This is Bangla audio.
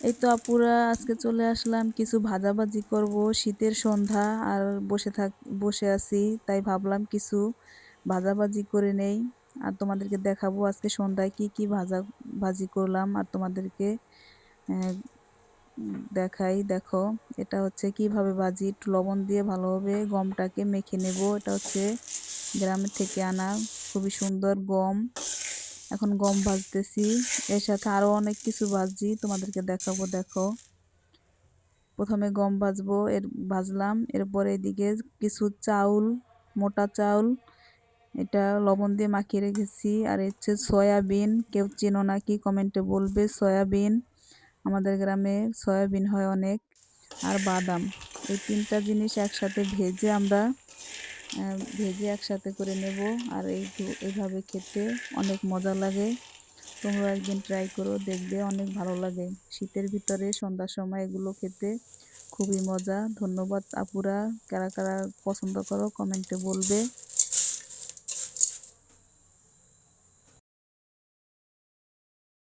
এই তো আপুরা আজকে চলে আসলাম কিছু ভাজাভাজি করব। শীতের সন্ধ্যা আর বসে আছি, তাই ভাবলাম কিছু ভাজাভাজি করে নেই। আর তোমাদেরকে দেখাবো আজকে সন্ধ্যায় কি কি ভাজা ভাজি করলাম। আর তোমাদেরকে আহ, দেখাই, দেখো। এটা হচ্ছে কিভাবে ভাজি, একটু লবণ দিয়ে ভালোভাবে গমটাকে মেখে নেব। এটা হচ্ছে গ্রামের থেকে আনা খুবই সুন্দর গম। এখন গম ভাজতেছি, এর সাথে আরো অনেক কিছু ভাজি তোমাদেরকে দেখাবো, দেখো। প্রথমে গম ভাজবো, ভাজলাম। এরপরে এদিকে কিছু চাউল, মোটা চাউল, এটা লবণ দিয়ে মাখিয়ে রেখেছি। আর হচ্ছে সয়াবিন, কেউ চেনো নাকি কমেন্টে বলবে। সয়াবিন, আমাদের গ্রামে সয়াবিন হয় অনেক। আর বাদাম, এই তিনটা জিনিস একসাথে ভেজে একসাথে করে নেব। আর এইভাবে খেতে অনেক মজা লাগে। তোমরা একদিন ট্রাই করো, দেখবে অনেক ভালো লাগে। শীতের ভিতরে সন্ধ্যার সময় এগুলো খেতে খুবই মজা। ধন্যবাদ আপুরা, কারা কারা পছন্দ করো কমেন্টে বলবে।